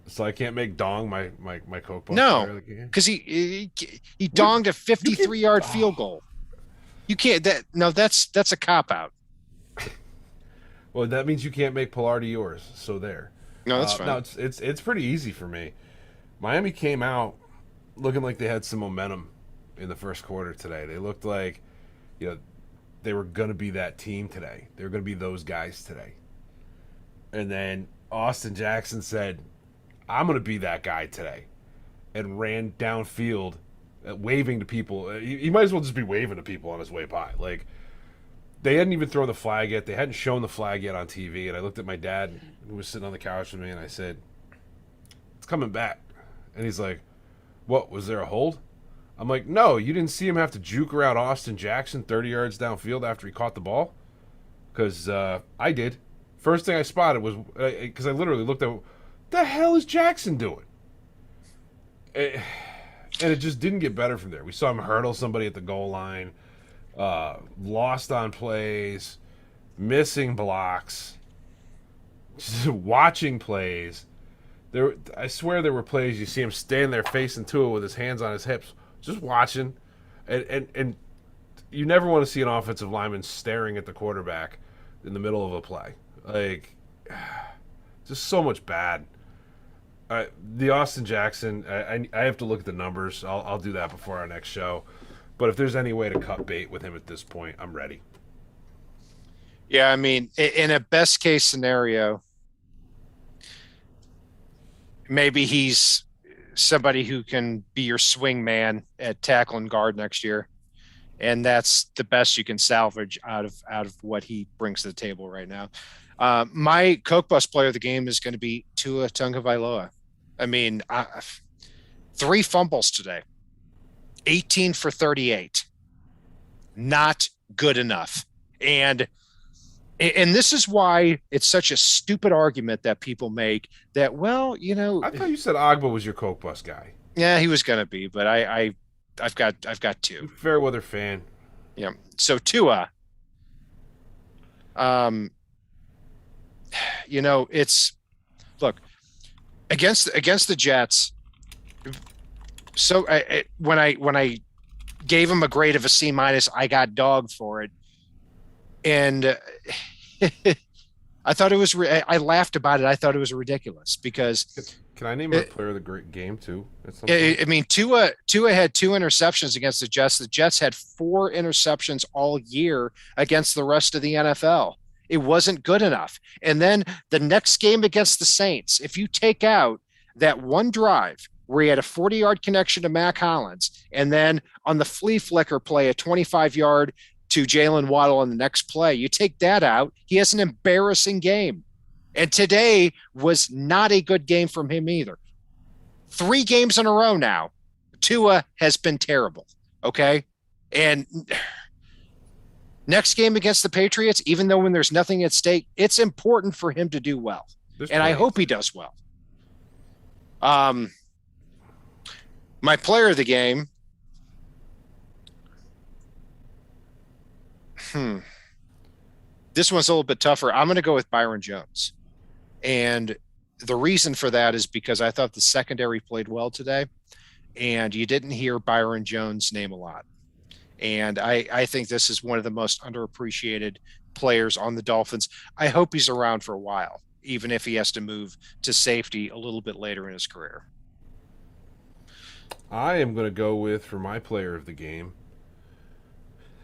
So I can't make Dong my Coke Bus player No, of the game? because he donged a 53-yard field goal. You can't. That's a cop out. Well, that means you can't make Pilardi yours. So there. No, that's fine. No, it's pretty easy for me. Miami came out looking like they had some momentum in the first quarter today. They looked like, they were going to be that team today. They were going to be those guys today. And then Austin Jackson said, I'm going to be that guy today, and ran downfield waving to people. He might as well just be waving to people on his way by. Like, they hadn't even thrown the flag yet. They hadn't shown the flag yet on TV. And I looked at my dad, who was sitting on the couch with me, and I said, it's coming back. And he's like, what, was there a hold? I'm like, no, you didn't see him have to juke around Austin Jackson 30 yards downfield after he caught the ball? Because I did. First thing I spotted was, because I literally looked at, what the hell is Jackson doing? And it just didn't get better from there. We saw him hurdle somebody at the goal line, lost on plays, missing blocks, just watching plays. I swear there were plays you see him stand there facing Tua with his hands on his hips, just watching. And you never want to see an offensive lineman staring at the quarterback in the middle of a play. Like, just so much bad. The Austin Jackson, I have to look at the numbers. I'll do that before our next show. But if there's any way to cut bait with him at this point, I'm ready. Yeah, I mean, in a best case scenario, maybe he's somebody who can be your swing man at tackle and guard next year. And that's the best you can salvage out of what he brings to the table right now. My Coke Bus player of the game is going to be Tua Tagovailoa. I mean, 3 fumbles today, 18 for 38. Not good enough. And this is why it's such a stupid argument that people make that, well, I thought you said Agba was your Coke Bus guy. Yeah, he was going to be, but I've got 2. Fairweather fan. Yeah. So Tua, it's, look, against the Jets. So when I gave him a grade of a C-, I got dogged for it, and I thought it was. I laughed about it. I thought it was ridiculous because. Can I name a player of the great game too? I mean, Tua had 2 interceptions against the Jets. The Jets had 4 interceptions all year against the rest of the NFL. It wasn't good enough. And then the next game against the Saints, if you take out that one drive where he had a 40-yard connection to Mac Hollins, and then on the flea flicker play, a 25-yard to Jalen Waddle on the next play, you take that out, he has an embarrassing game. And today was not a good game from him either. 3 games in a row now, Tua has been terrible, okay? And next game against the Patriots, even though when there's nothing at stake, it's important for him to do well. I hope he does well. My player of the game, this one's a little bit tougher. I'm going to go with Byron Jones. And the reason for that is because I thought the secondary played well today, and you didn't hear Byron Jones' name a lot. And I think this is one of the most underappreciated players on the Dolphins. I hope he's around for a while, even if he has to move to safety a little bit later in his career. I am going to go with, for my player of the game,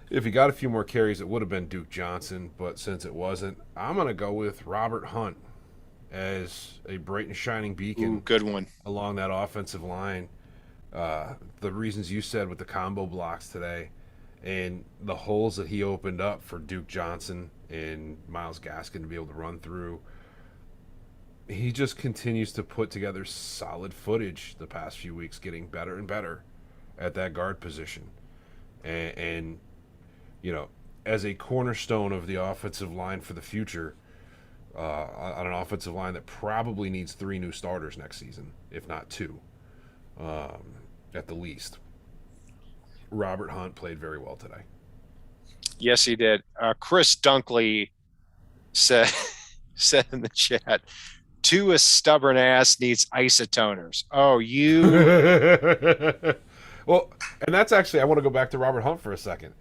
if he got a few more carries, it would have been Duke Johnson, but since it wasn't, I'm going to go with Robert Hunt as a bright and shining beacon. Ooh, good one. Along that offensive line. The reasons you said with the combo blocks today and the holes that he opened up for Duke Johnson and Myles Gaskin to be able to run through. he just continues to put together solid footage the past few weeks, getting better and better at that guard position. And you know, as a cornerstone of the offensive line for the future, on an offensive line that probably needs 3 new starters next season, if not 2, at the least. Robert Hunt played very well today. Yes, he did. Chris Dunkley said said in the chat, Tua's stubborn ass needs isotoners. Oh, you. Well, and that's actually, I want to go back to Robert Hunt for a second.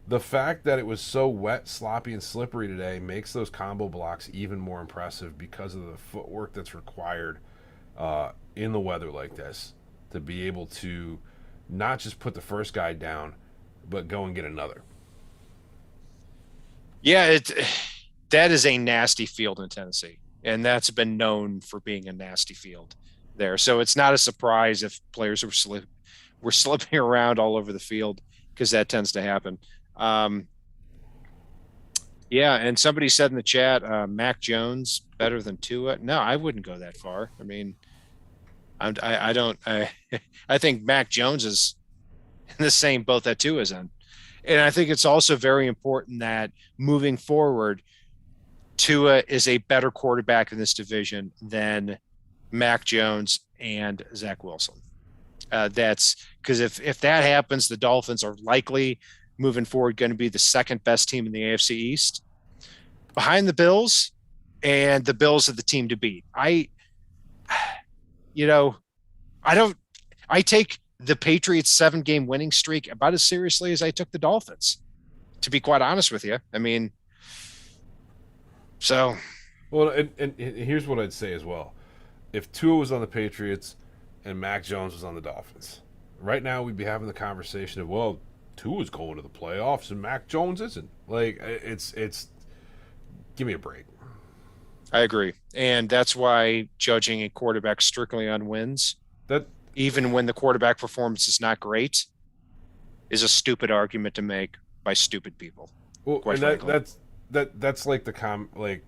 The fact that it was so wet, sloppy, and slippery today makes those combo blocks even more impressive because of the footwork that's required in the weather like this to be able to not just put the first guy down, but go and get another. Yeah, that is a nasty field in Tennessee, and that's been known for being a nasty field there. So it's not a surprise if players were slipping around all over the field, because that tends to happen. Yeah, and somebody said in the chat, Mac Jones better than Tua. No, I wouldn't go that far. I mean, I don't. I think Mac Jones is in the same boat that Tua's in, and I think it's also very important that moving forward, Tua is a better quarterback in this division than Mac Jones and Zach Wilson. That's because if that happens, the Dolphins are likely moving forward going to be the second best team in the AFC East, behind the Bills, and the Bills are the team to beat. I take the Patriots 7-game winning streak about as seriously as I took the Dolphins, to be quite honest with you. I mean, so. Well, and here's what I'd say as well. If Tua was on the Patriots and Mac Jones was on the Dolphins, right now we'd be having the conversation of, well, Tua's going to the playoffs and Mac Jones isn't. Like, it's give me a break. I agree. And that's why judging a quarterback strictly on wins, that even when the quarterback performance is not great, is a stupid argument to make by stupid people. Well, and that's like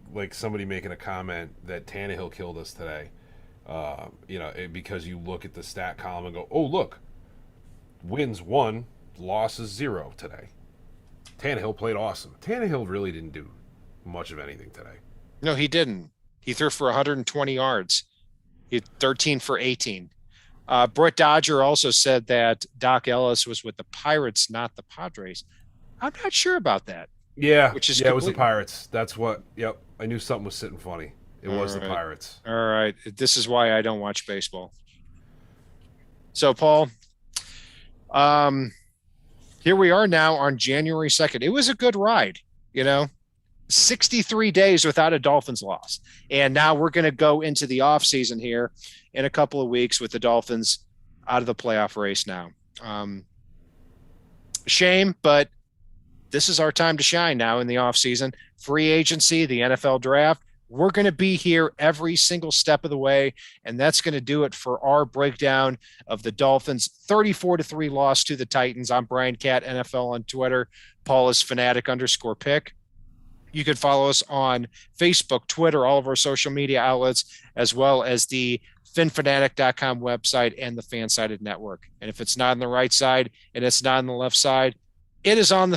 like somebody making a comment that Tannehill killed us today. Because you look at the stat column and go, oh, look, wins 1, losses 0 today. Tannehill played awesome. Tannehill really didn't do much of anything today. No, he didn't. He threw for 120 yards. He had 13 for 18. Brett Dodger also said that Doc Ellis was with the Pirates, not the Padres. I'm not sure about that. Yeah, it was the Pirates. That's what. Yep, I knew something was sitting funny. It was the Pirates. All right, this is why I don't watch baseball. So, Paul, here we are now on January 2nd. It was a good ride, 63 days without a Dolphins loss. And now we're going to go into the offseason here in a couple of weeks with the Dolphins out of the playoff race now. Shame, but this is our time to shine now in the offseason. Free agency, the NFL draft. We're going to be here every single step of the way, and that's going to do it for our breakdown of the Dolphins' 34-3 loss to the Titans. I'm Brian Catt, NFL on Twitter. Paul is fanatic_pick. You can follow us on Facebook, Twitter, all of our social media outlets, as well as the finfanatic.com website and the Fansided Network. And if it's not on the right side and it's not on the left side, it is on the